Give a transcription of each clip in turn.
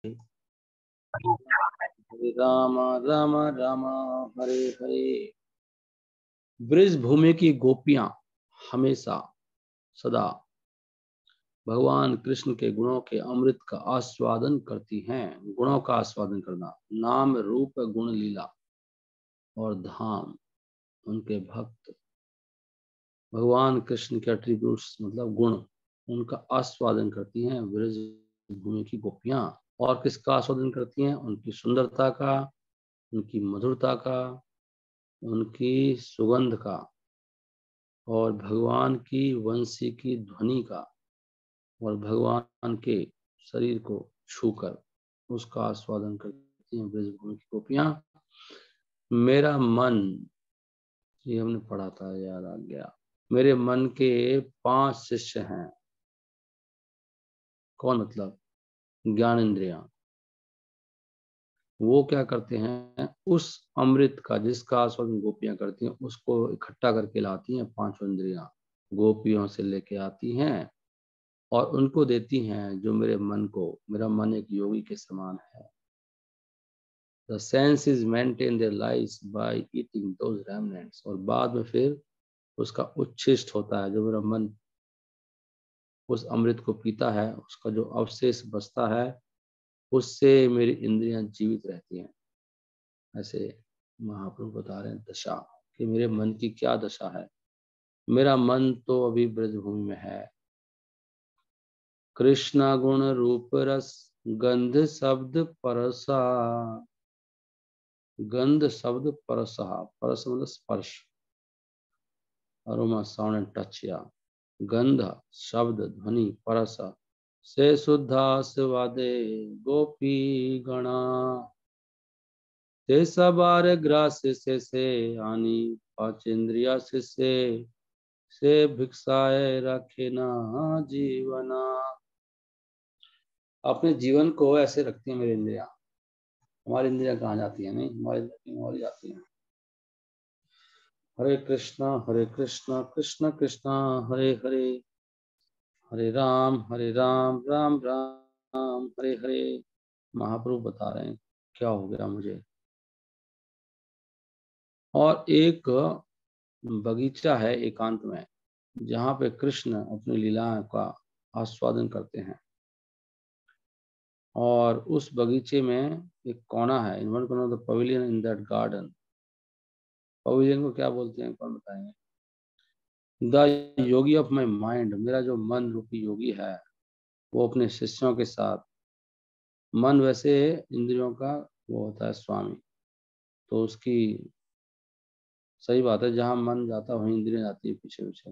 हरे Ram Ram Ram Hare Hare. Bridge भूमि की गोपियां हमेशा सदा भगवान कृष्ण के गुणों के अमृत का आस्वादन करती हैं। गुणों का आस्वादन करना, नाम रूप गुण लीला और धाम, उनके भक्त भगवान कृष्ण के एट्रीब्यूट्स मतलब गुण, उनका आस्वादन करती हैं ब्रिज भूमि की गोपियां। और किसका आस्वादन करती हैं? उनकी सुंदरता का, उनकी मधुरता का, उनकी सुगंध का और भगवान की वंशी की ध्वनि का और भगवान के शरीर को छूकर उसका आस्वादन करती हैं ब्रजभूमि की गोपियां। मेरा मन, ये हमने पढ़ा था, याद आ गया। मेरे मन के 5 शिष्य हैं। कौन? मतलब ज्ञान इंद्रियां। वो क्या करते हैं? उस अमृत का जिसका आस्वादन गोपियां करती हैं उसको इकट्ठा करके लाती हैं। 5 इंद्रियां गोपियों से लेके आती हैं और उनको देती हैं जो मेरे मन को, मेरा मन एक योगी के समान है। The senses maintain their lives by eating those remnants। और बाद में फिर उसका उच्छिष्ट होता है। जो मेरा मन उस अमृत को पीता है, उसका जो अवशेष बचता है, उससे मेरी इंद्रियां जीवित रहती हैं। ऐसे महाप्रभु बता रहे हैं दशा, कि मेरे मन की क्या दशा है। मेरा मन तो अभी ब्रजभूमि में है। कृष्ण गुण रूप रस गंध शब्द परसा। गंध शब्द परसा, परस मतलब स्पर्श, अरोमा साउंड एंड टच। या गंध शब्द ध्वनि परस से शुद्धास वादे गोपी गणा ते सबार ग्रास से आनी पाचेंद्रिया से भिक्षाए रखे ना जीवना। अपने जीवन को ऐसे रखती है मेरी इंद्रियां। हमारी इंद्रियां कहाँ जाती है? नहीं, हमारी इंद्रियां और जाती हैं। हरे कृष्णा कृष्ण कृष्णा हरे हरे, हरे राम राम राम हरे हरे। महाप्रभु बता रहे हैं क्या हो गया मुझे। और एक बगीचा है एकांत में, जहाँ पे कृष्ण अपनी लीलाओं का आस्वादन करते हैं। और उस बगीचे में एक कोना है। In one corner of the pavilion in that garden. Pavilion को क्या बोलते हैं? कौन बताएंगे? The Yogi of my mind, मेरा जो मन रूपी योगी है, वो अपने शिष्यों के साथ, मन वैसे इंद्रियों का वो होता है स्वामी, तो उसकी सही बात है, जहां मन जाता है वहीं इंद्रियां जाती है पीछे पीछे।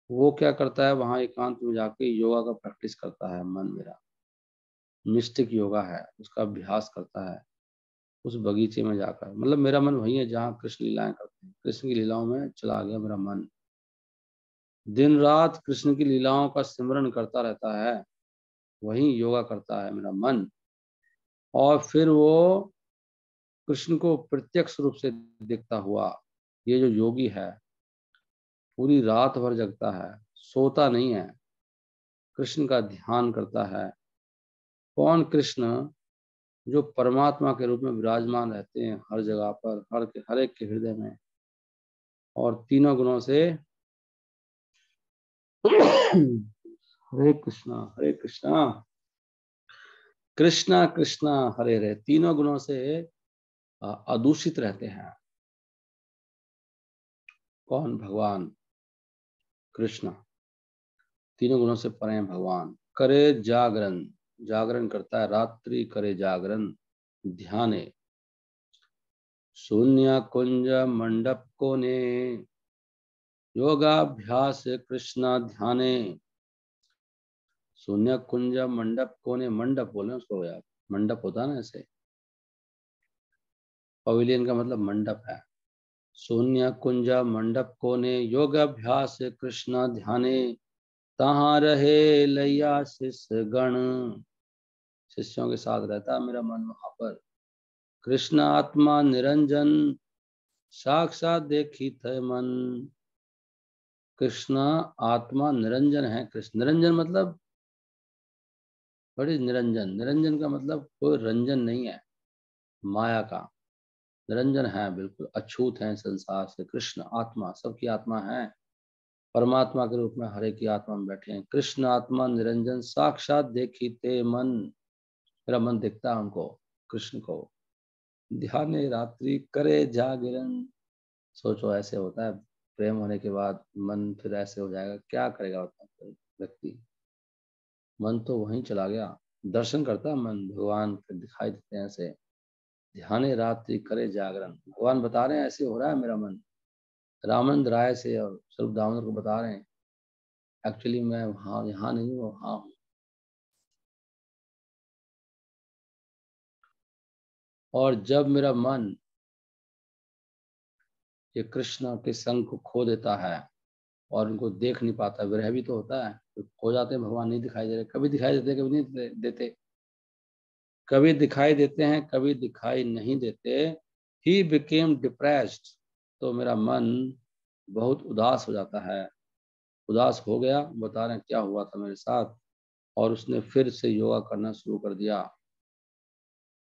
वो क्या करता है? वहां एकांत में जाके योगा का प्रैक्टिस करता है। मन मेरा मिस्टिक योगा है, उसका अभ्यास करता है उस बगीचे में जाकर। मतलब मेरा मन वही है जहाँ कृष्ण लीलाएं करते हैं। कृष्ण की लीलाओं में चला गया मेरा मन। दिन रात कृष्ण की लीलाओं का सिमरन करता रहता है, वही योगा करता है मेरा मन। और फिर वो कृष्ण को प्रत्यक्ष रूप से दिखता हुआ ये जो योगी है, पूरी रात भर जगता है, सोता नहीं है, कृष्ण का ध्यान करता है। कौन? कृष्ण, जो परमात्मा के रूप में विराजमान रहते हैं हर जगह पर, हर एक के हृदय में, और तीनों गुणों से हरे कृष्णा कृष्णा कृष्णा हरे हरे, तीनों गुणों से अदूषित रहते हैं। कौन? भगवान कृष्ण तीनों गुणों से परे हैं भगवान। करे जागरण, जागरण करता है, रात्रि करे जागरण, ध्याने शून्य कुंज मंडप कोने योगाभ्यास कृष्ण ध्याने। शून्य कुंज मंडप कोने, मंडप बोले उसको यार, मंडप होता है ना ऐसे, पवेलियन का मतलब मंडप है। शून्य कुंज मंडप कोने योगाभ्यास कृष्ण ध्याने तहाँ रहे लैया शिष्य गण। शिष्यों के साथ रहता है मेरा मन वहां पर। कृष्ण आत्मा निरंजन साक्षात देखी थे मन। कृष्ण आत्मा निरंजन है। कृष्ण निरंजन मतलब व्हाट इज निरंजन? निरंजन का मतलब कोई रंजन नहीं है माया का। निरंजन है, बिल्कुल अछूत है संसार से। कृष्ण आत्मा, सबकी आत्मा है, परमात्मा के रूप में हर एक की आत्मा में बैठे हैं। कृष्ण आत्मा निरंजन साक्षात देखिते मन। मेरा मन देखता है उनको, कृष्ण को। ध्यान रात्रि करे जागरण। सोचो ऐसे होता है, प्रेम होने के बाद मन फिर ऐसे हो जाएगा, क्या करेगा व्यक्ति? मन तो वहीं चला गया। दर्शन करता है मन, भगवान फिर दिखाई देते हैं ऐसे। ध्यान रात्रि करे जागरण, भगवान बता रहे हैं ऐसे हो रहा है मेरा मन। रामानंद राय से और स्वरूप दामोदर को बता रहे हैं, एक्चुअली मैं वहाँ यहाँ नहीं हूँ, वहाँ हूँ। और जब मेरा मन ये कृष्ण के संग को खो देता है और उनको देख नहीं पाता, विरह भी तो होता है, तो खो जाते हैं, भगवान नहीं दिखाई दे रहे, कभी दिखाई देते कभी नहीं देते, कभी दिखाई देते हैं कभी दिखाई नहीं देते। ही बिकेम डिप्रेस्ड, तो मेरा मन बहुत उदास हो जाता है। उदास हो गया, बता रहे हैं क्या हुआ था मेरे साथ। और उसने फिर से योगा करना शुरू कर दिया।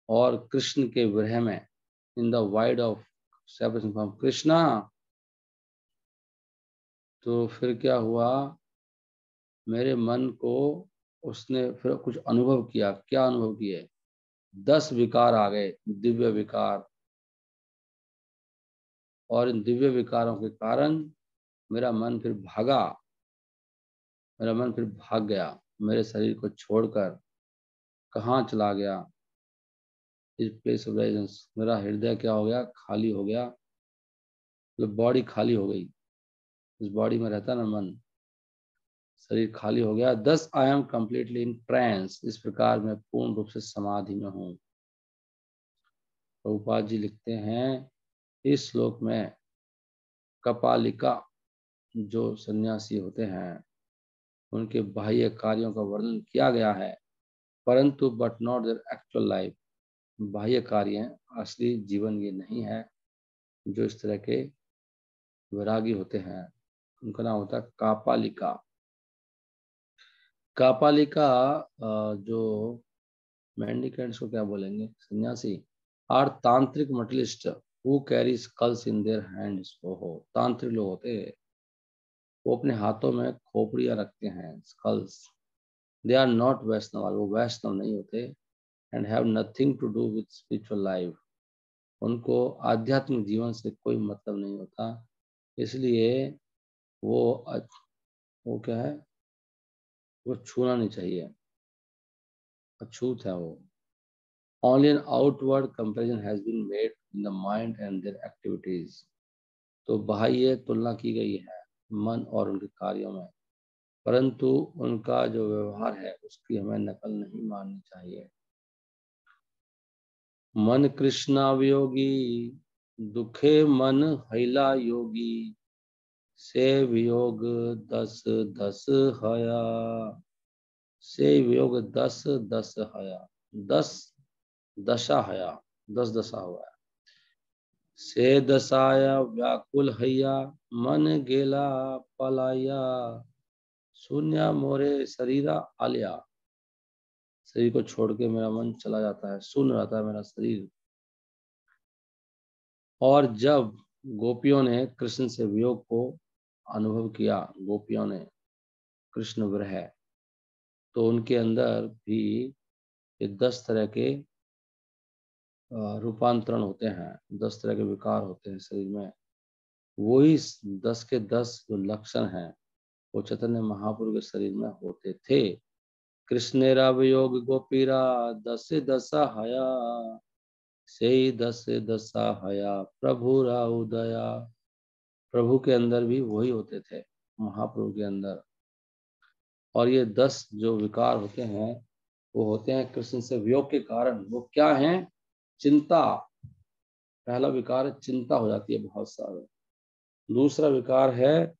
और कृष्ण के विरह में, in the wide of separation from Krishna, तो फिर क्या हुआ, मेरे मन को उसने फिर कुछ अनुभव किया। क्या अनुभव किए? 10 विकार आ गए, दिव्य विकार। और इन दिव्य विकारों के कारण मेरा मन फिर भागा, मेरा मन फिर भाग गया, मेरे शरीर को छोड़कर कहाँ चला गया? इस प्लेस ऑफ रेजिडेंस। मेरा हृदय क्या हो गया? खाली हो गया, मतलब बॉडी खाली हो गई। इस बॉडी में रहता ना मन, शरीर खाली हो गया। Thus I am completely in trance, इस प्रकार मैं पूर्ण रूप से समाधि में हूँ। प्रभुपाद जी लिखते हैं इस श्लोक में, कपालिका जो सन्यासी होते हैं उनके बाह्य कार्यों का वर्णन किया गया है, परंतु but not their actual life. बाह्य कार्य हैं, असली जीवन ये नहीं है। जो इस तरह के वैरागी होते हैं उनका नाम होता है कापालिका। कापालिका जो मेंडिकेंट्स को क्या बोलेंगे, सन्यासी, आर तांत्रिक मटलिस्ट who carry skulls in their hands. ओहो, तांत्रिक लोग होते हैं, वो अपने हाथों में खोपड़ियां रखते हैं, skulls. They are not Vaishnava, वो वैष्णव नहीं होते। And have nothing to do with spiritual life, उनको आध्यात्मिक जीवन से कोई मतलब नहीं होता। इसलिए वो वो क्या है, वो छूना नहीं चाहिए, अछूत है वो। Only an outward comparison has been made in the mind and their activities. तो बाह्य तुलना की गई है मन और उनके कार्यों में, परंतु उनका जो व्यवहार है उसकी हमें नकल नहीं माननी चाहिए। मन कृष्णावियोगी, दुखे मन हैला योगी, से वियोग 10 10 हया। से वियोग 10 10 हया, 10 दशा हया, 10 दशा हुआ है। से दसाया व्याकुल हैया, मन गेला पलाया, शून्य मोरे शरीरा आलिया। शरीर को छोड़ के मेरा मन चला जाता है, सुन रहता है मेरा शरीर। और जब गोपियों ने कृष्ण से वियोग को अनुभव किया, गोपियों ने कृष्ण विरह, तो उनके अंदर भी ये 10 तरह के रूपांतरण होते हैं, 10 तरह के विकार होते हैं शरीर में। वही 10 के 10 जो लक्षण हैं वो चैतन्य महाप्रभु के शरीर में होते थे। कृष्णेरा वियोग गोपीरा, दस दशा हया, से 10 दशा हया प्रभु उदया। प्रभु के अंदर भी वही होते थे, महाप्रभु के अंदर। और ये 10 जो विकार होते हैं वो होते हैं कृष्ण से वियोग के कारण। वो क्या हैं? चिंता, पहला विकार है चिंता हो जाती है बहुत सारे। दूसरा विकार है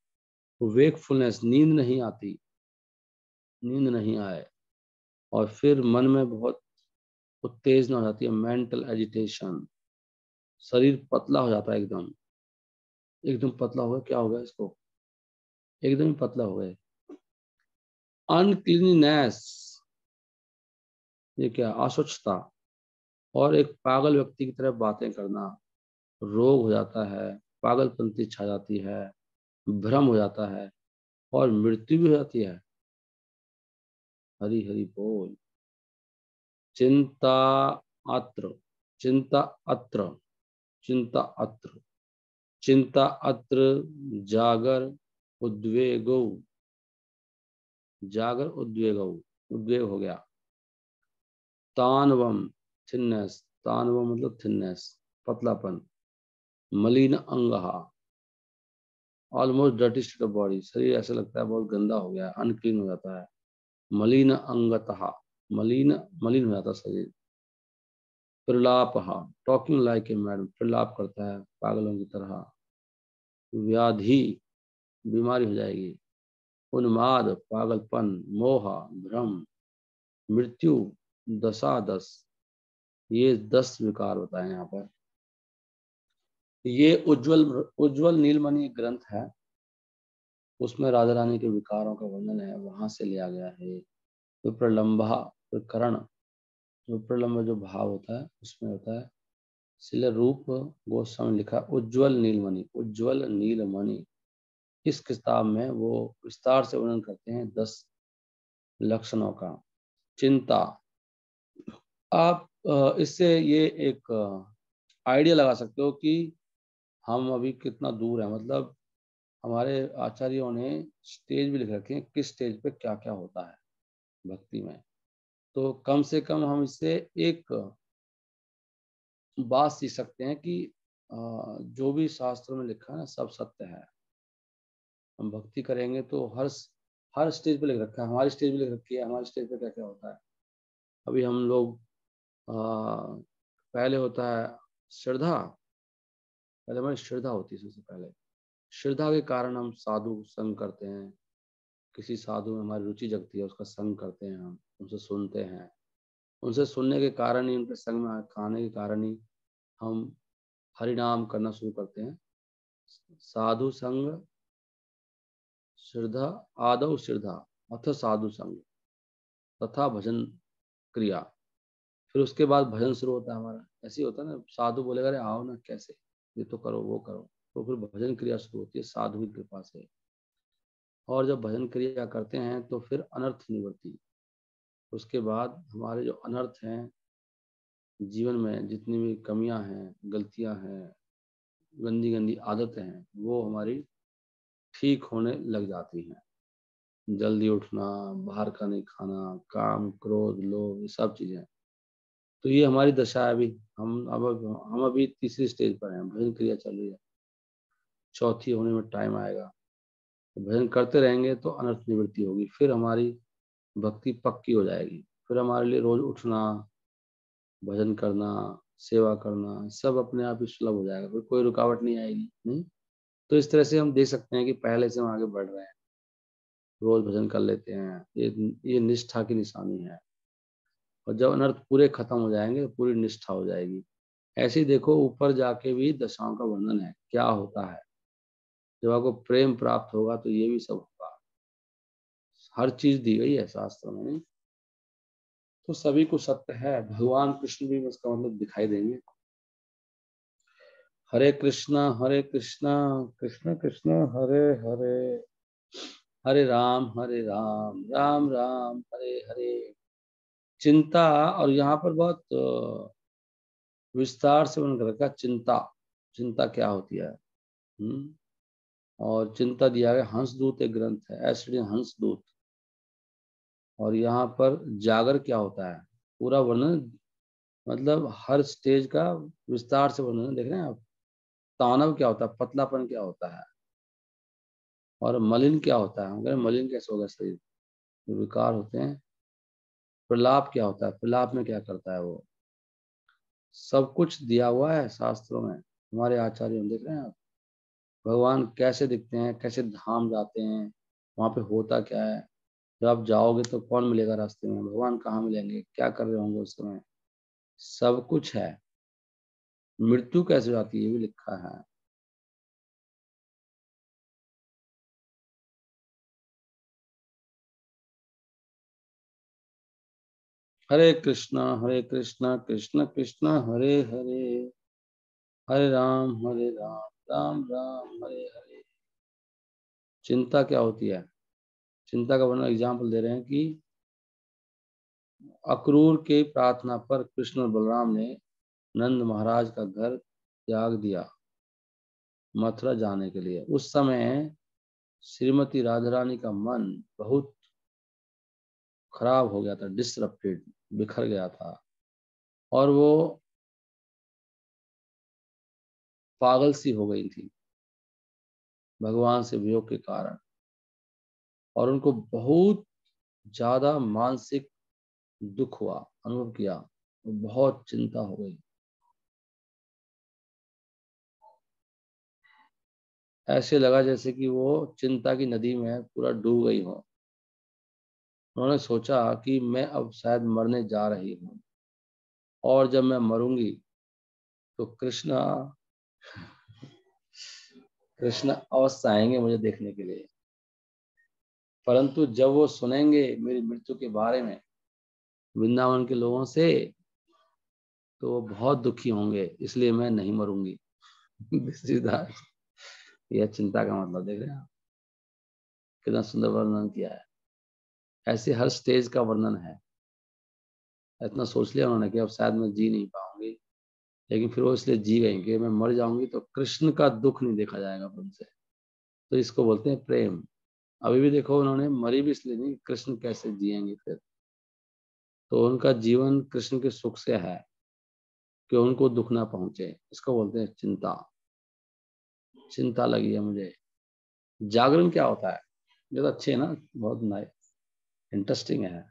वेकफुलनेस, नींद नहीं आती, नींद नहीं आए। और फिर मन में बहुत उत्तेजना हो जाती है, मेंटल एजिटेशन। शरीर पतला हो जाता है, एकदम एकदम पतला हो गया। क्या हो गया इसको? एकदम ही पतला हो गए। अनक्लीननेस, ये क्या, अस्वच्छता और एक पागल व्यक्ति की तरह बातें करना, रोग हो जाता है, पागलपंती छा जाती है, भ्रम हो जाता है और मृत्यु भी हो जाती है। हरि हरि बोल। चिंता अत्र, चिंता अत्र, चिंता अत्र, चिंता अत्र, जागर उद्वेगो, जागर उद्वेगो, उद्वेग हो गया। तानवम, थिननेस, तानवम मतलब थिननेस, पतलापन। मलिन अंगहा, almost dirty state of body, शरीर ऐसा लगता है बहुत गंदा हो गया, अनक्लीन हो जाता है। मलिन अंगतः, मलिन, मलिन हो जाता शरीर। प्रलाप, टॉकिंग लाइक ए मैडम, प्रलाप करता है पागलों की तरह। व्याधि, बीमारी हो जाएगी। उन्माद, पागलपन, मोह, भ्रम। मृत्यु, दशा दस, ये 10 विकार बताए यहाँ पर। ये उज्जवल, उज्जवल नीलमणि ग्रंथ है, उसमें राधा रानी के विकारों का वर्णन है, वहां से लिया गया है। विप्रलंबा, विकरण, विप्रलंब जो भाव होता है उसमें होता है। शिला रूप गोस्वामी ने लिखा उज्जवल नीलमणि, उज्जवल नीलमणि। इस किताब में वो विस्तार से वर्णन करते हैं 10 लक्षणों का। चिंता, आप इससे ये एक आइडिया लगा सकते हो कि हम अभी कितना दूर है। मतलब हमारे आचार्यों ने स्टेज भी लिख रखे हैं, किस स्टेज पे क्या क्या होता है भक्ति में। तो कम से कम हम इससे एक बात सीख सकते हैं कि जो भी शास्त्रों में लिखा है ना सब सत्य है। हम भक्ति करेंगे तो हर स्टेज पे लिख रखा है, हमारी स्टेज पे लिख रखी है, हमारी स्टेज पे क्या क्या होता है। अभी हम लोग पहले होता है श्रद्धा, पहले हमारी श्रद्धा होती है। सबसे पहले श्रद्धा के कारण हम साधु संग करते हैं, किसी साधु में हमारी रुचि जगती है, उसका संग करते हैं, हम उनसे सुनते हैं। उनसे सुनने के कारण ही, उनके संग में खाने के कारण ही हम हरिनाम करना शुरू करते हैं। साधु संग, श्रद्धा, आदौ श्रद्धा अथ साधु संग तथा भजन क्रिया। फिर उसके बाद भजन शुरू होता है हमारा। ऐसे ही होता है ना, साधु बोलेगा अरे आओ ना, कैसे, ये तो करो वो करो, तो फिर भजन क्रिया शुरू होती है साधु की कृपा से। और जब भजन क्रिया करते हैं तो फिर अनर्थ निवृत्ति। उसके बाद हमारे जो अनर्थ हैं जीवन में, जितनी भी कमियां हैं, गलतियां हैं, गंदी गंदी आदतें हैं, वो हमारी ठीक होने लग जाती हैं। जल्दी उठना, बाहर का नहीं खाना, काम क्रोध लोभ, ये सब चीजें। तो ये हमारी दशा है अभी। हम अभी तीसरी स्टेज पर हैं, भजन क्रिया चल रही है, चौथी होने में टाइम आएगा। तो भजन करते रहेंगे तो अनर्थ निवृत्ति होगी, फिर हमारी भक्ति पक्की हो जाएगी। फिर हमारे लिए रोज उठना, भजन करना, सेवा करना, सब अपने आप ही सुलभ हो जाएगा, फिर कोई रुकावट नहीं आएगी। नहीं, तो इस तरह से हम देख सकते हैं कि पहले से हम आगे बढ़ रहे हैं, रोज भजन कर लेते हैं। ये निष्ठा की निशानी है। और जब अनर्थ पूरे खत्म हो जाएंगे तो पूरी निष्ठा हो जाएगी। ऐसे ही देखो, ऊपर जाके भी दशाओं का वर्णन है, क्या होता है जब आपको प्रेम प्राप्त होगा तो ये भी सब होगा। हर चीज दी गई है शास्त्र में, नहीं? तो सभी को सत्य है, भगवान कृष्ण भी इसका मतलब दिखाई देंगे। हरे कृष्णा कृष्ण कृष्ण हरे हरे, हरे राम राम राम हरे हरे। चिंता, और यहाँ पर बहुत विस्तार से उन्होंने रखा चिंता, चिंता क्या होती है। और चिंता दिया गया, हंसदूत एक ग्रंथ है, एसडी हंसदूत। और यहाँ पर जागर क्या होता है, पूरा वर्णन, मतलब हर स्टेज का विस्तार से वर्णन देख रहे हैं आप। तानव क्या होता है, पतलापन क्या होता है, और मलिन क्या होता है। हम कह रहे हैं मलिन कैसे होगा शरीर, जो विकार होते हैं। प्रलाप क्या होता है, प्रलाप में क्या करता है वो, सब कुछ दिया हुआ है शास्त्रों में। हमारे आचार्य देख रहे हैं आप, भगवान कैसे दिखते हैं, कैसे धाम जाते हैं, वहां पे होता क्या है। जब आप जाओगे तो कौन मिलेगा रास्ते में, भगवान कहाँ मिलेंगे, क्या कर रहे होंगे उस समय, सब कुछ है। मृत्यु कैसे हो जाती है ये भी लिखा है। हरे कृष्णा कृष्ण कृष्ण हरे हरे, हरे राम राम राम हरे हरे। चिंता क्या होती है? चिंता का वर्णन एग्जाम्पल दे रहे हैं कि अक्रूर के प्रार्थना पर कृष्ण और बलराम ने नंद महाराज का घर त्याग दिया मथुरा जाने के लिए। उस समय श्रीमती राधा रानी का मन बहुत खराब हो गया था, डिसरप्टेड, बिखर गया था, और वो पागल सी हो गई थी भगवान से वियोग के कारण, और उनको बहुत ज्यादा मानसिक दुख हुआ, अनुभव किया, बहुत चिंता हो गई। ऐसे लगा जैसे कि वो चिंता की नदी में पूरा डूब गई हो। उन्होंने सोचा कि मैं अब शायद मरने जा रही हूँ, और जब मैं मरूंगी तो कृष्ण अवश्य आएंगे मुझे देखने के लिए। परंतु जब वो सुनेंगे मेरी मृत्यु के बारे में वृंदावन के लोगों से, तो वो बहुत दुखी होंगे, इसलिए मैं नहीं मरूंगी। यह चिंता का मतलब देख रहे हैं आप, कितना सुंदर वर्णन किया है। ऐसे हर स्टेज का वर्णन है। इतना सोच लिया उन्होंने कि अब शायद मैं जी नहीं पाऊंगी, लेकिन फिर वो इसलिए जी गई कि मैं मर जाऊंगी तो कृष्ण का दुख नहीं देखा जाएगा उनसे। तो इसको बोलते हैं प्रेम। अभी भी देखो, उन्होंने मरी भी इसलिए नहीं, कृष्ण कैसे जिएंगे फिर। तो उनका जीवन कृष्ण के सुख से है कि उनको दुख ना पहुंचे। इसको बोलते हैं चिंता। चिंता लगी है मुझे। जागरण क्या होता है? ये तो अच्छे है ना, बहुत नाइस, इंटरेस्टिंग है।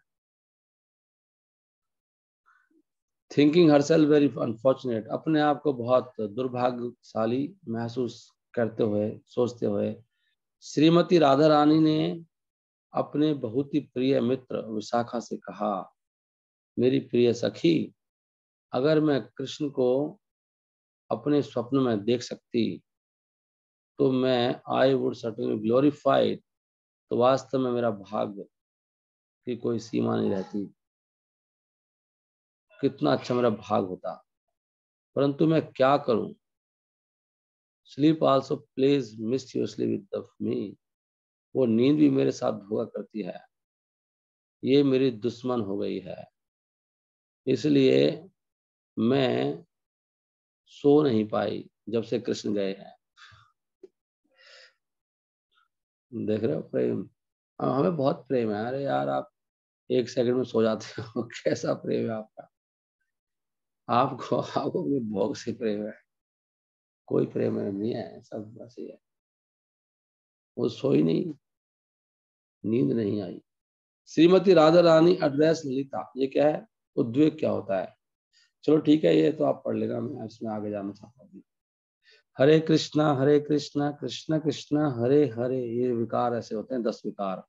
थिंकिंग हरसेल्फ वेरी अनफॉर्चुनेट, अपने आप को बहुत दुर्भाग्यशाली महसूस करते हुए, सोचते हुए, श्रीमती राधा रानी ने अपने बहुत ही प्रिय मित्र विशाखा से कहा, मेरी प्रिय सखी, अगर मैं कृष्ण को अपने स्वप्न में देख सकती तो मैं आई वुड सर्टेनली ग्लोरीफाइड। तो वास्तव में मेरा भाग्य की कोई सीमा नहीं रहती, कितना अच्छा मेरा भाग होता। परंतु मैं क्या करूं? Sleep also plays mysteriously with me, वो नींद भी मेरे साथ धोखा करती है, ये मेरी दुश्मन हो गई है, इसलिए मैं सो नहीं पाई जब से कृष्ण गए हैं। देख रहे हो प्रेम? हमें बहुत प्रेम है। अरे यार, आप एक सेकंड में सो जाते हो। कैसा प्रेम है आपका? आपको आपको अपने भोग से प्रेम है, कोई प्रेम नहीं है, सब बस ये है। वो सोई नहीं, नींद नहीं आई। श्रीमती राधा रानी एड्रेस ललिता, ये क्या है? उद्वेग क्या होता है? चलो ठीक है, ये तो आप पढ़ लेना, मैं इसमें आगे जाना चाहता हूँ। हरे कृष्णा कृष्ण कृष्ण हरे हरे, ये विकार ऐसे होते हैं, 10 विकार।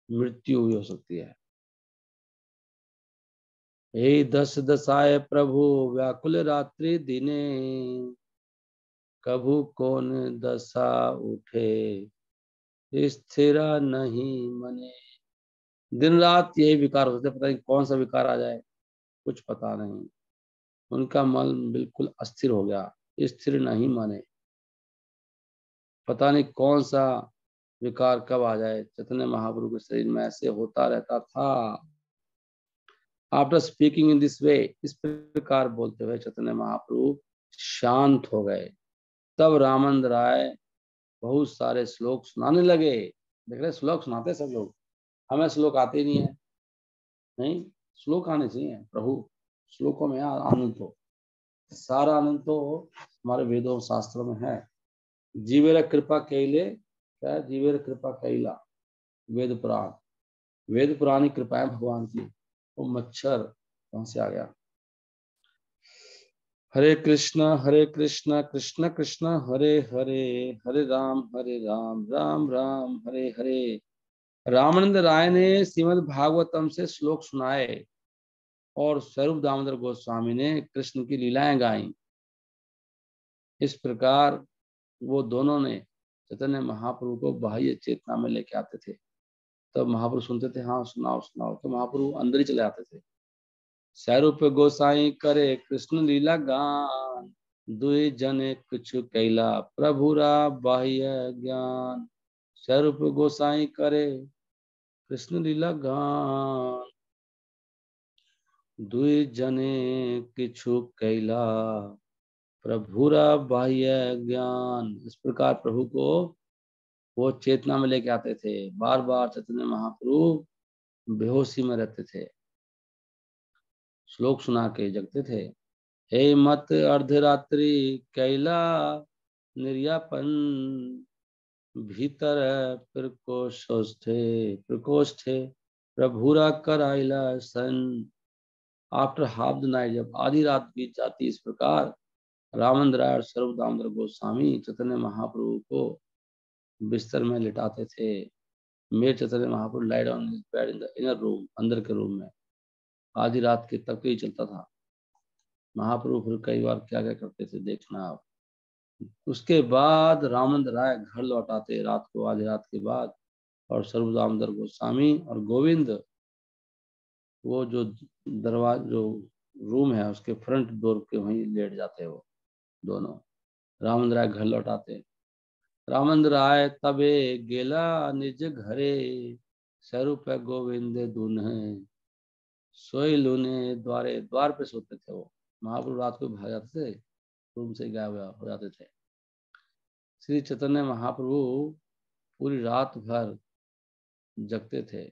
मृत्यु भी हो सकती है। हे दस दसाए प्रभु व्याकुल रात्रि दिने, कभू कौन दशा उठे स्थिरा नहीं मने। दिन रात यही विकार होते, पता नहीं कौन सा विकार आ जाए, कुछ पता नहीं। उनका मन बिल्कुल अस्थिर हो गया, स्थिर नहीं माने, पता नहीं कौन सा विकार कब आ जाए। चैतन्य महाप्रभु के शरीर में ऐसे होता रहता था। After speaking in this way, इस प्रकार बोलते हुए चैतन्य महाप्रभु शांत हो गए। तब रामानंद राय बहुत सारे श्लोक सुनाने लगे। देख रहे, श्लोक सुनाते सब लोग, हमें श्लोक आते ही नहीं है। नहीं, श्लोक आने चाहिए प्रभु, श्लोकों में आनंद हो, सारा आनंद तो हमारे वेदों शास्त्रों में है। जीवेर कृपा कैले, क्या है? जीवेर कृपा कैला, वेद पुराण, वेद पुरानी कृपा है भगवान की। वो मच्छर कहां से आ गया? हरे कृष्णा कृष्ण कृष्ण हरे हरे, हरे राम राम राम हरे हरे। रामानंद राय ने श्रीमद् भागवतम से श्लोक सुनाए और स्वरूप दामोदर गोस्वामी ने कृष्ण की लीलाएं गाई। इस प्रकार वो दोनों ने चैतन्य महाप्रभु को बाह्य चेतना में लेके आते थे। तब महाप्रभु सुनते थे, हाँ सुनाओ सुनाओ, तो महाप्रभु अंदर ही चले आते थे। स्वरूप गोसाई करे कृष्ण लीला गान, दुई जने कुछ कैला प्रभुरा बाह्य ज्ञान। स्वरूप गोसाई करे कृष्ण लीला गान, दुई जने किछु कैला प्रभुरा बाह्य ज्ञान। इस प्रकार प्रभु को वो चेतना में लेके आते थे। बार बार चैतन्य महाप्रभु बेहोशी में रहते थे, श्लोक सुना के जगते थे। हे मत अर्धरात्रि कैला निर्यापन, भीतर प्रकोष्ठे प्रभुरा कराइला सन। आफ्टर हाफ द नाइट, जब आधी रात बीत जाती, इस प्रकार रामचंद्र राय और स्वरूप दामोदर गोस्वामी चैतन्य महाप्रभु को बिस्तर में लिटाते थे। Made Chaitanya Mahaprabhu laid on his bed in the inner room, अंदर के रूम में। आधी रात के तक ही चलता था। महाप्रभु फिर कई बार क्या क्या करते थे देखना आप। उसके बाद रामचंद्र राय घर लौट आते रात को, आधी रात के बाद, और स्वरूप दामोदर गोस्वामी और गोविंद वो जो जो रूम है उसके फ्रंट डोर के वहीं लेट जाते वो दोनों। रामचंद्र राय घर लौट आते। रामचंद्र राय तबे गेला निज घरे, स्वरूप गोविंद दुन्हे सोई लूने द्वारे। द्वार पे सोते थे वो। महाप्रभु रात को भाग जाते थे, रूम से गायब हो जाते थे। श्री चैतन्य महाप्रभु पूरी रात भर जगते थे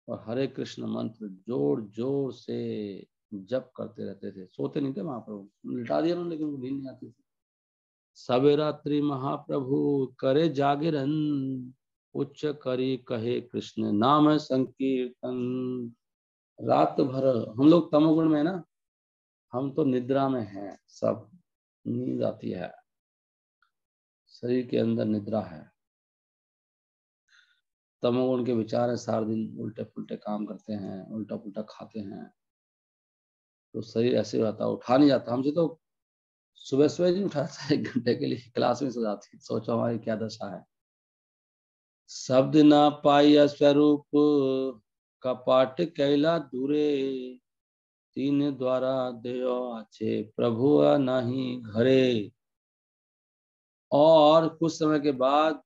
और हरे कृष्ण मंत्र जोर जोर से जप करते रहते थे। सोते नहीं थे महाप्रभु, लिटा दिया उन्होंने, लेकिन नींद नहीं आती थी। सवेरात्रि महाप्रभु करे जागरण, उच्च करी कहे कृष्ण नाम संकीर्तन। रात भर हम लोग तमोगुण में ना, हम तो निद्रा में हैं, सब नींद आती है, शरीर के अंदर निद्रा है। तमोगुण के विचार है, सारा दिन उल्टे पुल्टे काम करते हैं, उल्टा पुल्टा खाते हैं, तो शरीर ऐसे रहता, उठा नहीं जाता। हमसे तो सुबह सुबह नहीं उठाता, 1 घंटे के लिए क्लास में सो जाती। सोचो हमारी क्या दशा है। शब्द ना पाई स्वरूप कपाट कैला दूरे, तीन द्वारा देयो आचे प्रभु नहीं घरे। और कुछ समय के बाद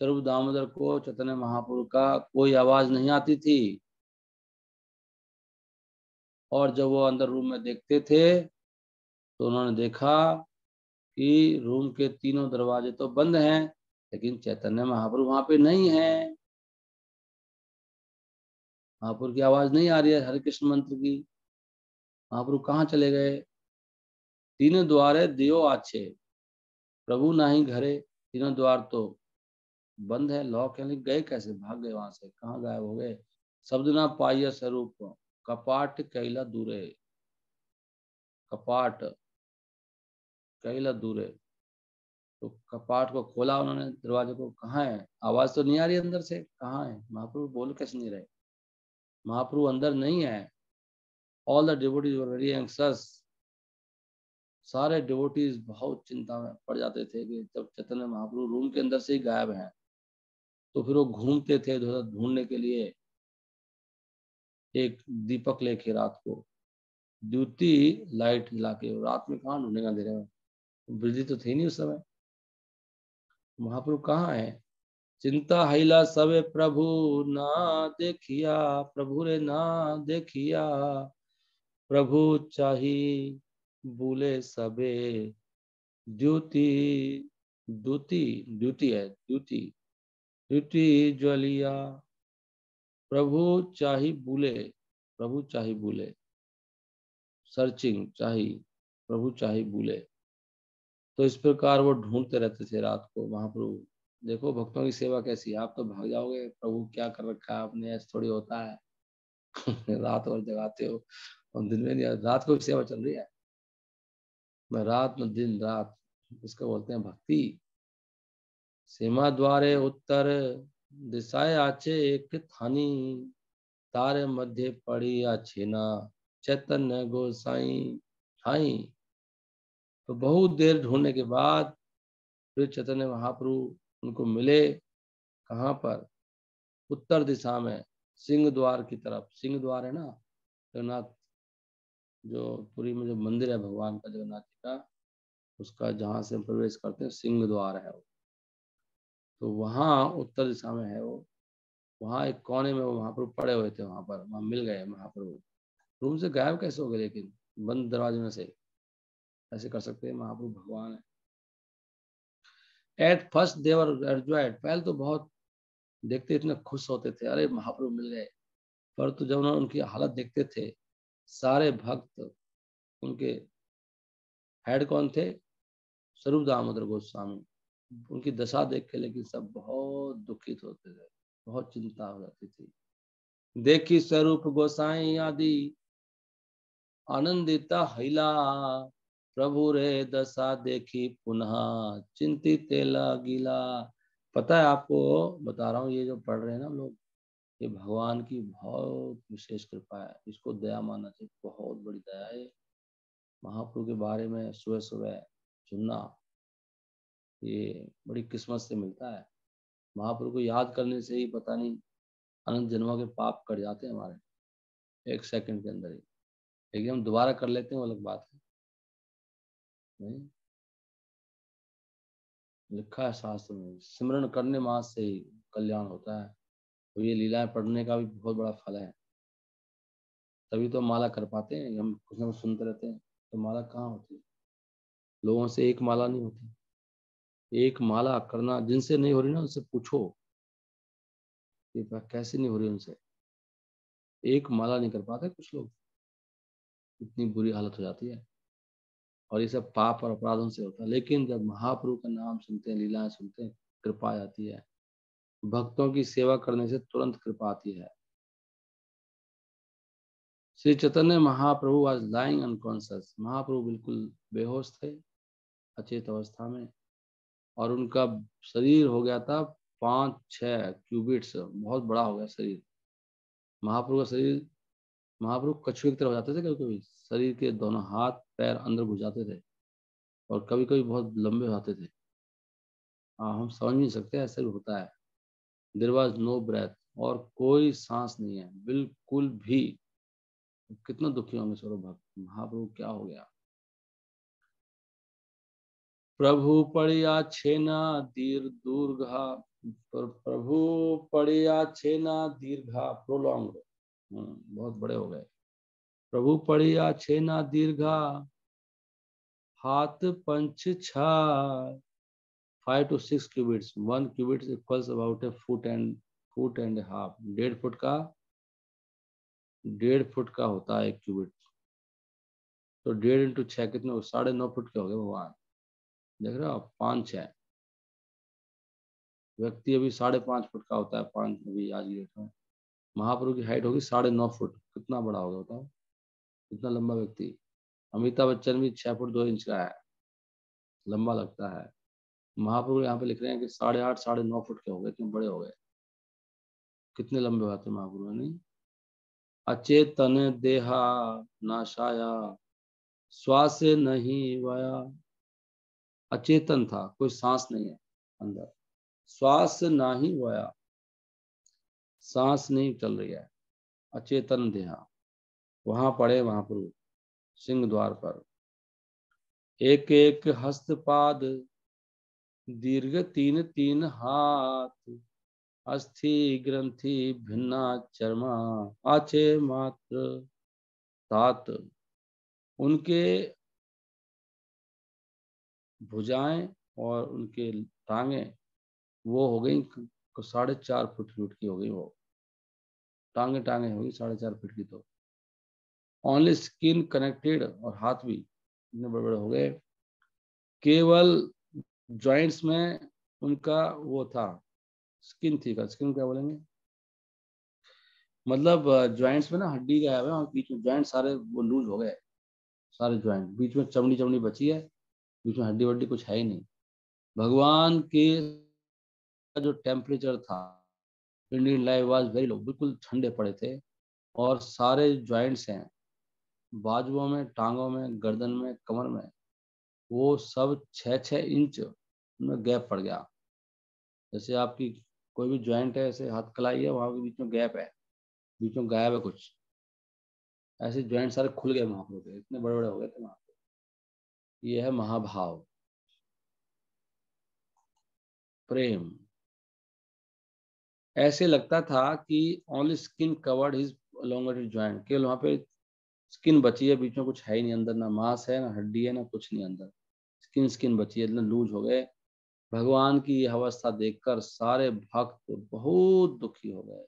स्वरूप दामोदर को चैतन्य महाप्रभु का कोई आवाज नहीं आती थी, और जब वो अंदर रूम में देखते थे तो उन्होंने देखा कि रूम के तीनों दरवाजे तो बंद हैं, लेकिन चैतन्य महाप्रभु वहां पे नहीं है। महाप्रभु की आवाज नहीं आ रही है हरे कृष्ण मंत्र की। महाप्रभु कहाँ चले गए? तीनों द्वारे दियो आछे प्रभु नहीं घरे। तीनों द्वार तो बंद है, लॉक है, गए कैसे? भाग गए वहां से, कहाँ गायब हो गए? शब्द ना पाइय स्वरूप कपाट कैला दूरे, कपाट कैला दूरे। तो कपाट को खोला उन्होंने, दरवाजे को, कहाँ है? आवाज तो नहीं आ रही अंदर से, कहाँ है महाप्रभु? बोल कैसे नहीं रहे? महाप्रभु अंदर नहीं है। All the devotees were very anxious. सारे डिवोटीज बहुत चिंता में पड़ जाते थे कि जब चैतन्य महाप्रभु रूम के अंदर से ही गायब हैं, तो फिर वो घूमते थे इधर ढूंढने के लिए, एक दीपक लेके रात को, द्युति लाइट जला के। रात में कहाँ ढूंढेगा अंधेरे में? बिजली तो थी नहीं उस समय। महाप्रभु कहाँ है? चिंता हैला सबे प्रभु ना देखिया, प्रभु रे ना देखिया, प्रभु चाही बोले सबे द्युति। द्युति ड्यूटी है, ड्यूटी ड्यूटी ज्वलिया, प्रभु चाही बोले, प्रभु चाही बोले, सर्चिंग चाही, प्रभु चाही बोले। तो इस प्रकार वो ढूंढते रहते थे रात को महाप्रभु। देखो भक्तों की सेवा कैसी है। आप तो भाग जाओगे, प्रभु क्या कर रखा है आपने, ऐसा थोड़ी होता है। रात भर जगाते हो और दिन में नहीं, रात को भी सेवा चल रही है। रात में दिन रात, इसको बोलते हैं भक्ति। सीमा द्वारे उत्तर दिशाए आचे एक थानी, तारे मध्य पड़ी छेना चैतन्य गोसाई ठाई। तो बहुत देर ढूंढने के बाद फिर चैतन्य महाप्रभु उनको मिले। कहाँ पर? उत्तर दिशा में सिंह द्वार की तरफ, सिंह द्वार है ना जगन्नाथ, जो पुरी में जो मंदिर है भगवान का जगन्नाथ जी का, उसका जहाँ से हम प्रवेश करते हैं सिंह द्वार है वो। तो वहाँ उत्तर दिशा में है वो। वहाँ एक कोने में वो महाप्रभु पड़े हुए थे, वहाँ मिल गए महाप्रभु। रूम से गायब कैसे हो गए, लेकिन बंद दरवाजे में से ऐसे कर सकते हैं, महाप्रभु भगवान है। एट फर्स्ट देवर एंजॉयड, पहले तो बहुत देखते इतने खुश होते थे, अरे महाप्रभु मिल गए। पर तो जब उन्होंने उनकी हालत देखते थे, सारे भक्त, उनके हेड कौन थे, स्वरूप दामोदर गोस्वामी, उनकी दशा देख के लेकिन सब बहुत दुखित होते थे, बहुत चिंता हो जाती थी। देखी स्वरूप गोसाई आदि आनंदिता हिला, प्रभु रे दशा देखी पुनः चिंतित लागिला। पता है आपको, बता रहा हूँ, ये जो पढ़ रहे हैं ना लोग, ये भगवान की बहुत विशेष कृपा है, इसको दया मानना चाहिए, बहुत बड़ी दया है। महाप्रभु के बारे में सुबह सुबह सुनना, ये बड़ी किस्मत से मिलता है। महाप्रभु को याद करने से ही पता नहीं अनंत जन्मों के पाप कट जाते हैं हमारे, एक सेकंड के अंदर ही। लेकिन हम दोबारा कर लेते हैं, वो अलग बात है। नहीं, लिखा है शास्त्र में, सिमरन करने मात्र से ही कल्याण होता है। तो ये लीलाएं पढ़ने का भी बहुत बड़ा फल है, तभी तो माला कर पाते हैं हम। कुछ ना कुछ सुनते रहते हैं, तो माला कहाँ होती है, लोगों से एक माला नहीं होती। एक माला करना, जिनसे नहीं हो रही ना उनसे पूछो कि कैसे नहीं हो रही उनसे। एक माला नहीं कर पाते कुछ लोग, इतनी बुरी हालत हो जाती है। और ये सब पाप और अपराधों से होता है। लेकिन जब महाप्रभु का नाम सुनते हैं, लीलाएं सुनते हैं, कृपा आ जाती है। भक्तों की सेवा करने से तुरंत कृपा आती है। Shri Chaitanya Mahaprabhu was lying unconscious, महाप्रभु बिल्कुल बेहोश थे, अचेत अवस्था में। और उनका शरीर हो गया था 5-6 क्यूबिट्स, बहुत बड़ा हो गया शरीर। महाप्रभु का शरीर, महाप्रभु कछुए की तरह हो जाते थे कभी कभी, शरीर के दोनों हाथ पैर अंदर घुस जाते थे, और कभी कभी बहुत लंबे हो जाते थे। हाँ, हम समझ नहीं सकते, ऐसा भी होता है। देयर वॉज नो ब्रेथ, और कोई सांस नहीं है बिल्कुल भी। कितना दुखी होंगे स्वरूप भक्त, महाप्रभु क्या हो गया। प्रभु पड़िया छेना दीर दुर्घा, प्रभु पड़िया छेना दीर्घा, प्रोलॉन्ग, बहुत बड़े हो गए। प्रभु पड़िया छेना दीर्घा, हाथ पंच छा, 5 to 6 cubits, 1 cubit equals about a foot and a half, 1.5 foot का, 1.5 फुट का होता है 1 क्यूबिट। तो 1.5 × 6 कितने हो, 9.5 फुट के हो गए भगवान। देख रहे हो आप, 5-6 व्यक्ति अभी 5.5 फुट का होता है, 5 अभी आज की डेट में। महाप्रभु की हाइट होगी 9.5 फुट, कितना बड़ा होगा बताओ, कितना लंबा व्यक्ति। अमिताभ बच्चन भी 6 फुट 2 इंच का है, लंबा लगता है। महाप्रभु यहाँ पे लिख रहे हैं कि 8.5 9.5 फुट के हो गए, इतने बड़े हो गए। कितने लंबे होते महाप्रभु, नहीं। अचेतन देहा नाशाया, श्वास नहीं वाया, अचेतन था, कोई सांस नहीं है अंदर, श्वास नहीं वाया, सांस नहीं चल रही है, अचेतन देहा। वहां पड़े महाप्रभु सिंह द्वार पर। एक एक हस्तपाद, दीर्घ 3 3 हाथ, अस्थि ग्रंथि भिन्ना चर्मा, आचे मात्र तात। उनके भुजाएं और उनके टांगे वो हो गई 4.5 फुट की हो गई वो, टांगे टांगे हो गई 4.5 फुट की। तो ओनली स्किन कनेक्टेड, और हाथ भी इतने बड़े बड़े हो गए। केवल जॉइंट्स में उनका वो था, स्किन थी का, स्किन क्या बोलेंगे, मतलब जॉइंट्स में ना हड्डी गायब है, और बीच में जॉइंट सारे वो लूज हो गए, सारे जॉइंट, बीच में चमड़ी चमड़ी बची है, बीच में हड्डी वड्डी कुछ है ही नहीं। भगवान के जो टेम्परेचर था Indian life was very low, बिल्कुल ठंडे पड़े थे। और सारे जॉइंट्स हैं बाजुओं में, टांगों में, गर्दन में, कमर में, वो सब 6-6 इंच में गैप पड़ गया। जैसे आपकी कोई भी ज्वाइंट है, ऐसे हाथ कलाई है, वहां के बीच में गैप है, बीच में गायब है कुछ, ऐसे ज्वाइंट सारे खुल गए महाप्रभु के, इतने बड़े बड़े हो गए थे वहां पे। ये है महाभाव, प्रेम। ऐसे लगता था कि only skin covered his elongated joint, केवल वहां पे स्किन बची है, बीच में कुछ है ही नहीं, अंदर ना मांस है, ना हड्डी है, ना कुछ नहीं अंदर, स्किन स्किन बची है, इतने लूज हो गए। भगवान की यह अवस्था देखकर सारे भक्त बहुत दुखी हो गए।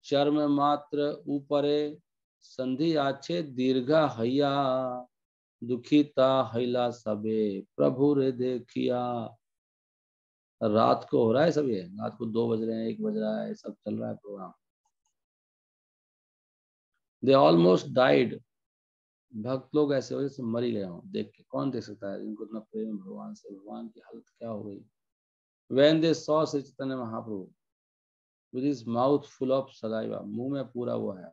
चर्म मात्र ऊपरे संधि आछे दीर्घा हैया, दुखीता हैला सबे प्रभु रे देखिया। रात को हो रहा है सब, ये रात को 2 बज रहे हैं, 1 बज रहा है, सब चल रहा है प्रोग्राम। दे ऑलमोस्ट डाइड, भक्त लोग ऐसे हो जैसे मर ही गए हों देख के। कौन देख सकता है इनको इतना प्रेम भगवान से, भगवान की हालत क्या हो गई। When they saw Shri Chaitanya Mahaprabhu with his mouth full of saliva, मुंह में पूरा वो है,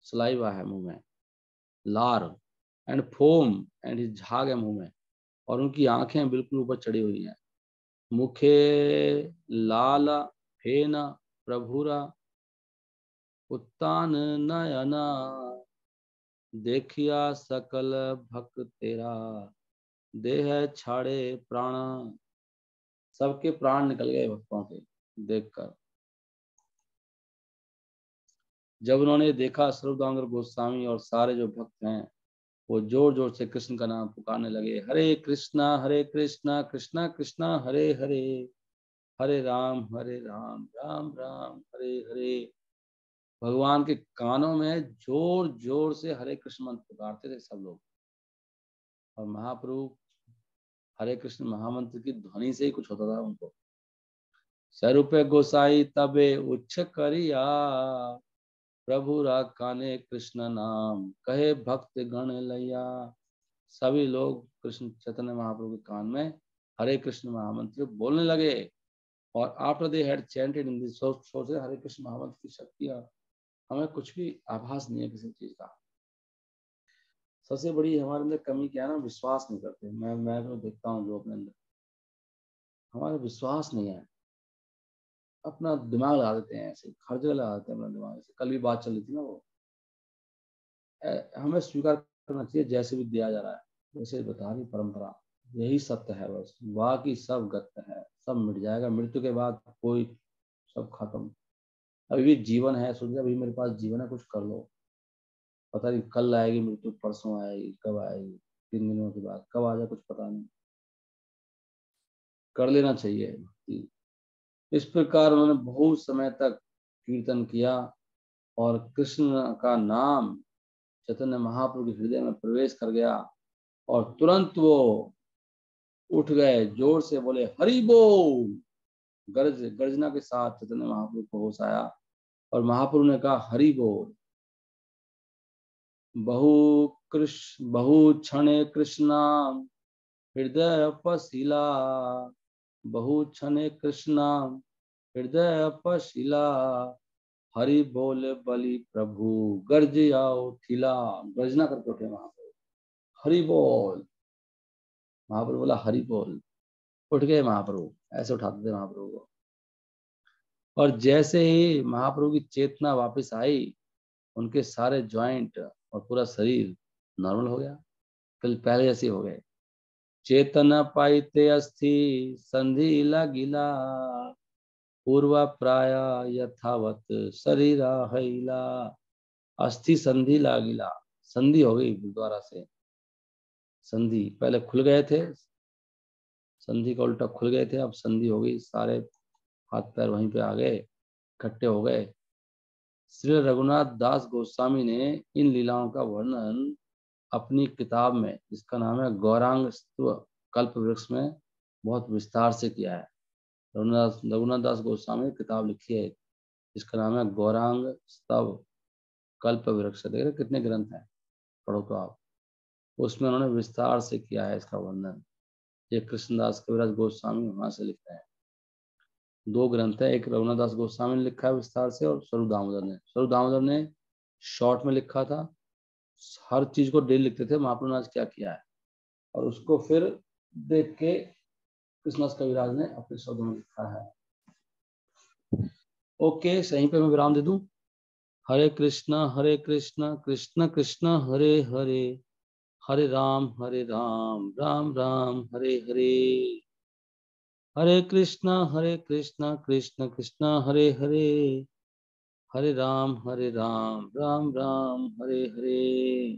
सलाइवा है मुंह में, लार एंड फोम एंड हिज झाग है मुंह में, और उनकी आंखें बिल्कुल ऊपर चढ़ी हुई हैं। मुखे लाल फेन प्रभुरा उत्तान नयना, देखिया सकल भक्त तेरा देह छाड़े प्राण। सबके प्राण निकल गए भक्तों के देखकर। जब उन्होंने देखा, स्वरूप दामोदर गोस्वामी और सारे जो भक्त हैं वो जोर जोर से कृष्ण का नाम पुकारने लगे, हरे कृष्णा कृष्णा कृष्णा हरे हरे, हरे राम राम राम हरे हरे। भगवान के कानों में जोर जोर से हरे कृष्ण मंत्र पुकारते थे सब लोग, और महाप्रभु हरे कृष्ण महामंत्र की ध्वनि से ही कुछ होता था उनको। स्वरूपे गोसाई तबे उच्च करिया, प्रभु काने कृष्ण नाम कहे भक्त गण लैया। सभी लोग कृष्ण चैतन्य महाप्रभु के कान में हरे कृष्ण महामंत्र बोलने लगे। और after they had chanted in this, सोचे हरे कृष्ण महामंत्र की शक्तियां, हमें कुछ भी आभास नहीं है किसी चीज का। सबसे बड़ी हमारे अंदर कमी क्या है ना, विश्वास नहीं करते। मैं तो देखता हूँ जो अपने अंदर, हमारा विश्वास नहीं है, अपना दिमाग लगा देते हैं, ऐसे हर जगह लगा देते हैं अपना दिमाग। ऐसे कल भी बात चल रही थी ना, वो हमें स्वीकार करना चाहिए जैसे भी दिया जा रहा है, जैसे बता रही परंपरा, यही सत्य है बस, बाकी सब गत्य है, सब मिट जाएगा, मृत्यु के बाद कोई, सब खत्म। अभी भी जीवन है, सोच अभी मेरे पास जीवन है, कुछ कर लो, पता नहीं कल आएगी मृत्यु, परसों आएगी, कब आएगी, 3 दिनों के बाद कब आ जाए कुछ पता नहीं, कर लेना चाहिए। इस प्रकार उन्होंने बहुत समय तक कीर्तन किया, और कृष्ण का नाम चैतन्य महाप्रभु के हृदय में प्रवेश कर गया, और तुरंत वो उठ गए, जोर से बोले हरि बोल, गर्जना के साथ चैतन्य महाप्रभु को होश आया, और महाप्रभु ने कहा हरि बोल। बहु क्षणे कृष्णा हृदय पशिला, बहु क्षणे कृष्णा हृदय पशिला, हरि बोल बलि प्रभु गर्ज आओ थिला। गर्जना करके उठे महाप्रभु, हरि बोल, महाप्रभु बोला हरि बोल, उठ गए महाप्रभु, ऐसे उठाते थे महाप्रभु को। और जैसे ही महाप्रभु की चेतना वापस आई, उनके सारे जॉइंट और पूरा शरीर नॉर्मल हो गया, कल पहले जैसे हो गए। चेतन पाइते अस्थि संधि लगिला, पूर्वा प्राय यथावत शरीरा हैला। अस्थि संधि लागिला, संधि हो गई दोबारा से, संधि पहले खुल गए थे, संधि का उल्टा खुल गए थे, अब संधि हो गई, सारे हाथ पैर वहीं पे आ गए, इकट्ठे हो गए। श्री रघुनाथ दास गोस्वामी ने इन लीलाओं का वर्णन अपनी किताब में, जिसका नाम है गौरांग स्तव कल्प वृक्ष में, बहुत विस्तार से किया है। रघुनाथ दास गोस्वामी ने किताब लिखी है जिसका नाम है गौरांग स्तव कल्प वृक्ष। देख रहे कितने ग्रंथ हैं, पढ़ो तो आप, उसमें उन्होंने विस्तार से किया है इसका वर्णन। ये कृष्णदास कविराज गोस्वामी वहां से लिख रहे हैं। 2 ग्रंथ है, एक रघुनाथ दास गोस्वामी ने लिखा है विस्तार से, और स्वरूप दामोदर ने शॉर्ट में लिखा था, हर चीज को डेली लिखते थे महाप्रभु ने आज क्या किया है, और उसको फिर देख के कृष्णदास कविराज ने अपने शब्दों में लिखा है। ओके, सही पे मैं विराम दे दूं। हरे कृष्ण कृष्ण कृष्ण हरे हरे, हरे राम राम राम हरे हरे, हरे कृष्ण कृष्ण कृष्ण हरे हरे, हरे राम राम राम हरे हरे।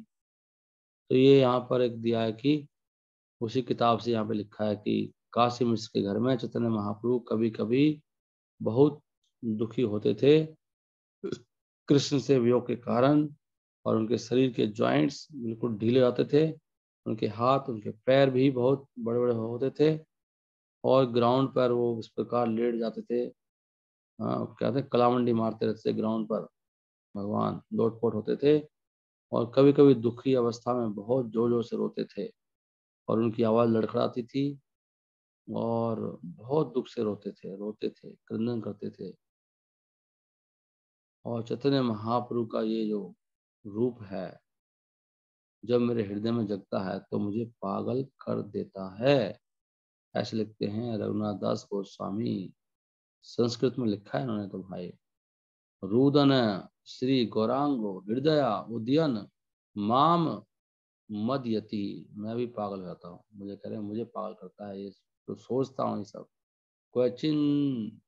तो ये यहाँ पर एक दिया है कि उसी किताब से यहाँ पे लिखा है कि काशी मिश्र के घर में चैतन्य महाप्रभु कभी कभी बहुत दुखी होते थे कृष्ण से वियोग के कारण, और उनके शरीर के जॉइंट्स बिल्कुल ढीले होते थे, उनके हाथ उनके पैर भी बहुत बड़े बड़े होते थे, और ग्राउंड पर वो इस प्रकार लेट जाते थे। क्या थे, कलामंडी मारते रहते थे ग्राउंड पर, भगवान लोटपोट होते थे, और कभी कभी दुखी अवस्था में बहुत जोर जोर से रोते थे, और उनकी आवाज़ लड़खड़ाती थी, और बहुत दुख से रोते थे, क्रंदन करते थे। और चैतन्य महाप्रभु का ये जो रूप है, जब मेरे हृदय में जगता है तो मुझे पागल कर देता है। ऐसे लिखते हैं रघुनाथ दास गोस्वामी। संस्कृत में लिखा है उन्होंने तो भाई, रुदन श्री गौरांगो हृदय उदयन माम मदयति। मैं भी पागल रहता हूँ, मुझे कह रहे हैं मुझे पागल करता है ये, तो सोचता हूँ ये सब। क्वचिन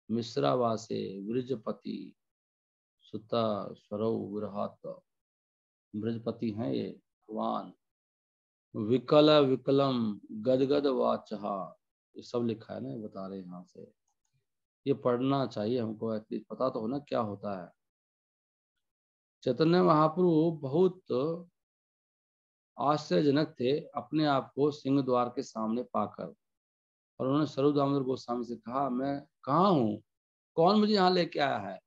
मिश्रावासे ब्रजपति सुता स्वरौ विरहात। ब्रजपति हैं ये भगवान। विकल विकलम गदगद वाचहा, ये सब लिखा है ना, ये बता रहे हैं यहाँ से। ये पढ़ना चाहिए हमको, एटलीस्ट पता तो हो ना क्या होता है। चैतन्य महाप्रभु बहुत आश्चर्यजनक थे अपने आप को सिंह द्वार के सामने पाकर, और उन्होंने स्वरूप दामोदर गोस्वामी से कहा, मैं कहाँ हूँ, कौन मुझे यहाँ लेके आया है।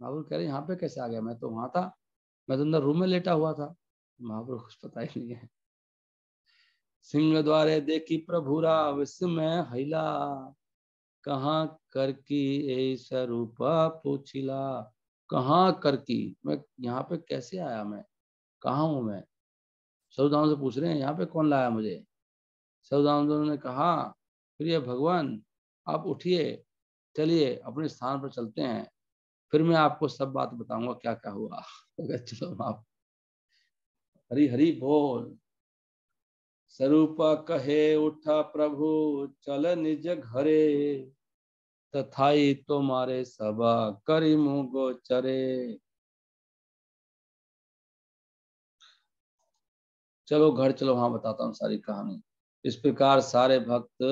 महाप्रभु कह रहे यहाँ पे कैसे आ गया, मैं तो वहां था, मैं तो अंदर रूम में लेटा हुआ था। महाप्रभु कुछ पता ही नहीं है। सिंह द्वारे देखी प्रभुरा विस्मय हैला, कहाँ कर की ऐसा रूपा पूछिला। कहाँ कर की, मैं यहाँ पे कैसे आया, मैं कहाँ हूँ मैं। सऊदाम से पूछ रहे हैं यहाँ पे कौन लाया मुझे। सऊदाम ने कहा, प्रिय भगवान आप उठिए, चलिए अपने स्थान पर चलते हैं, फिर मैं आपको सब बात बताऊंगा क्या क्या हुआ। चलो आप, हरी हरी बोल। स्वरूप कहे उठा प्रभु चल निज घरे, तथाई तुम्हारे सबा करी मुँह गोचरे। चलो घर चलो, वहां बताता हूँ सारी कहानी। इस प्रकार सारे भक्त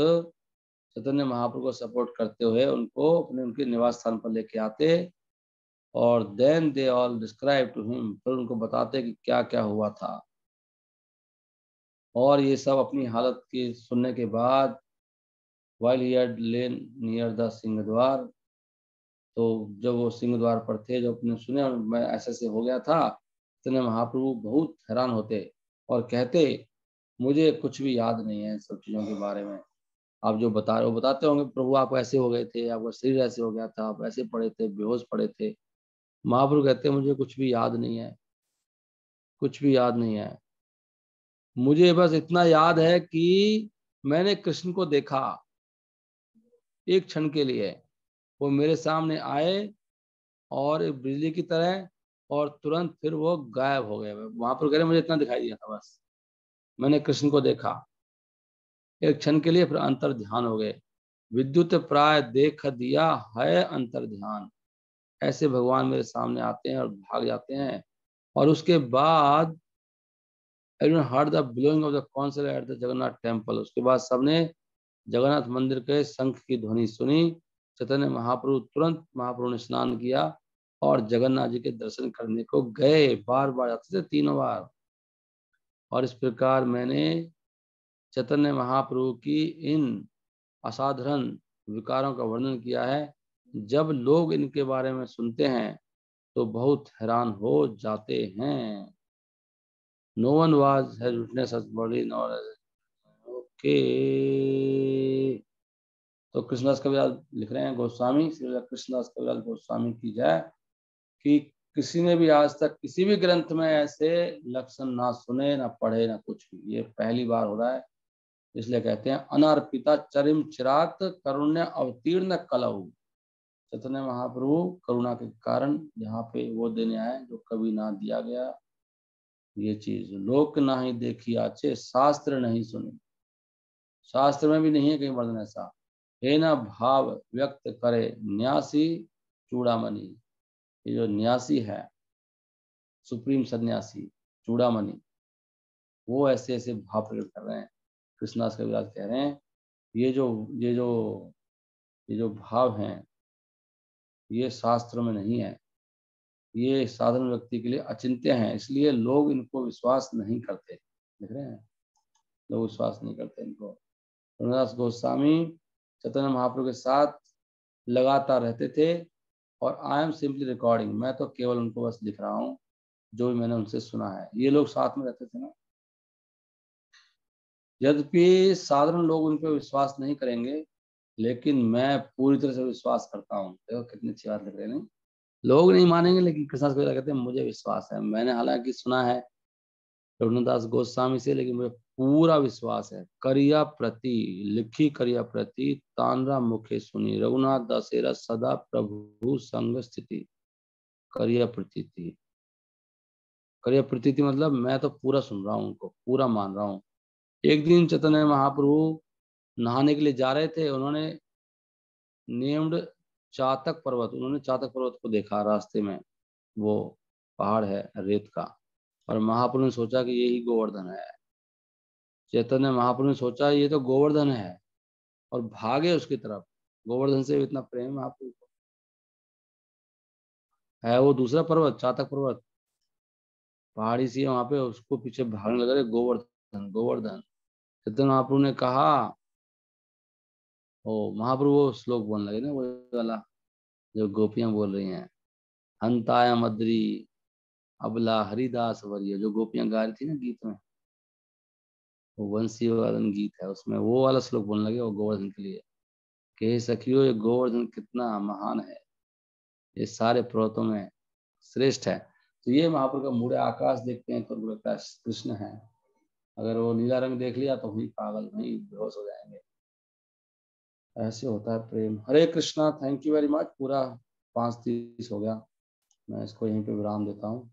चैतन्य महाप्रभु को सपोर्ट करते हुए उनको अपने उनके निवास स्थान पर लेके आते, और then they all describe to him, फिर उनको बताते कि क्या क्या हुआ था। और ये सब अपनी हालत की सुनने के बाद, while he had lain near the Singh द्वार, तो जब वो सिंह द्वार पर थे, जब अपने सुने मैं ऐसे ऐसे हो गया था, इतने महाप्रभु बहुत हैरान होते और कहते, मुझे कुछ भी याद नहीं है सब चीजों के बारे में। आप जो बता रहे हो, बताते होंगे प्रभु आप ऐसे हो गए थे, आपका शरीर ऐसे हो गया था, आप ऐसे पड़े थे, बेहोश पड़े थे। महाप्रभु कहते हैं मुझे कुछ भी याद नहीं है, कुछ भी याद नहीं है। मुझे बस इतना याद है कि मैंने कृष्ण को देखा एक क्षण के लिए, वो मेरे सामने आए और एक बिजली की तरह, और तुरंत फिर वो गायब हो गए। वहां पर कह रहे मुझे इतना दिखाई दिया था बस, मैंने कृष्ण को देखा एक क्षण के लिए, फिर अंतर ध्यान हो गए। विद्युत प्राय देख दिया है अंतर ध्यान। ऐसे भगवान मेरे सामने आते हैं और भाग जाते हैं। और उसके बाद everyone heard the blowing of the conch at the Jagannath temple. उसके बाद सबने जगन्नाथ मंदिर के शंख की ध्वनि सुनी। चैतन्य महाप्रभु तुरंत, महाप्रभु ने स्नान किया और जगन्नाथ जी के दर्शन करने को गए। बार बार जाते थे, 3 बार। और इस प्रकार मैंने चैतन्य महाप्रभु की इन असाधारण विकारों का वर्णन किया है। जब लोग इनके बारे में सुनते हैं तो बहुत हैरान हो जाते हैं। No one was has witness such body nor. Okay, तो कृष्णदास कविराज लिख रहे हैं, गोस्वामी श्री कृष्णदास कविराज गोस्वामी की जय, कि किसी ने भी आज तक किसी भी ग्रंथ में ऐसे लक्षण ना सुने, ना पढ़े, ना कुछ भी। ये पहली बार हो रहा है इसलिए कहते हैं अनर्पिता चरिम चिरात करुण्य अवतीर्ण कलहु। चैतन्य महाप्रभु करुणा के कारण यहाँ पे वो देने आए जो कभी ना दिया गया। ये चीज लोक नहीं देखी आचे, शास्त्र नहीं सुनी। शास्त्र में भी नहीं है कहीं वर्णन ऐसा। हे ना भाव व्यक्त करे न्यासी चूड़ामणि। ये जो न्यासी है, सुप्रीम सन्यासी चूड़ामणि, वो ऐसे ऐसे भाव प्रकट कर रहे हैं। कृष्णदास कविराज कह रहे हैं ये जो ये जो ये जो भाव हैं ये शास्त्र में नहीं है, ये साधारण व्यक्ति के लिए अचिंत्य हैं, इसलिए लोग इनको विश्वास नहीं करते। देख रहे हैं, लोग विश्वास नहीं करते इनको। रघुनाथ गोस्वामी चैतन्य महाप्रभु के साथ लगातार रहते थे और आई एम सिंपली रिकॉर्डिंग, मैं तो केवल उनको बस लिख रहा हूँ जो भी मैंने उनसे सुना है। ये लोग साथ में रहते थे ना। यद्यपि साधारण लोग उन पर विश्वास नहीं करेंगे, लेकिन मैं पूरी तरह से विश्वास करता हूँ। देखो कितनी अच्छी बात लग रही है। नहीं, लोग नहीं मानेंगे, लेकिन कृष्णदास कविराज कहते हैं मुझे विश्वास है। मैंने हालांकि सुना है रघुनाथ गोस्वामी से, लेकिन मुझे पूरा विश्वास है। करिया प्रति लिखी करिया प्रति तानरा मुखे सुनी, रघुनाथ दासेरा सदा प्रभु संग स्थिति। करिया प्रतीति, करिया प्रतीति मतलब मैं तो पूरा सुन रहा हूँ, उनको पूरा मान रहा हूँ। एक दिन चैतन्य महाप्रभु नहाने के लिए जा रहे थे। उन्होंने नेम्ड चातक पर्वत, उन्होंने चातक पर्वत को देखा रास्ते में। वो पहाड़ है रेत का, और महाप्रभु ने सोचा कि यही गोवर्धन है। चैतन्य महाप्रभु ने सोचा ये तो गोवर्धन है, और भागे उसकी तरफ। गोवर्धन से इतना प्रेम महाप्रभु को है। वो दूसरा पर्वत चातक पर्वत पहाड़ी सी है वहां पे, उसको पीछे भागने लग रहे गोवर्धन गोवर्धन। चैतन्य महाप्रभु ने कहा, ओ महाप्रभु वो श्लोक बोलने लगे ना, वो वाला जो गोपियां बोल रही हैं, हंताया मद्री अबला हरिदास वरिय, जो गोपियां गा रही थी ना गीत में, वो वंशी वादन गीत है, उसमें वो वाला श्लोक बोलने लगे वो गोवर्धन के लिए कि हे सखियो ये गोवर्धन कितना महान है, ये सारे पर्वतों में श्रेष्ठ है। तो ये महाप्रभु का मूड आकाश देखते हैं तो उनको लगता है कृष्ण है। अगर वो नीला रंग देख लिया तो वही पागल, वही बेहोश हो जाएंगे। ऐसे होता है प्रेम। Hare Krishna, thank you very much. पूरा 5:30 हो गया, मैं इसको यहीं पे विराम देता हूँ।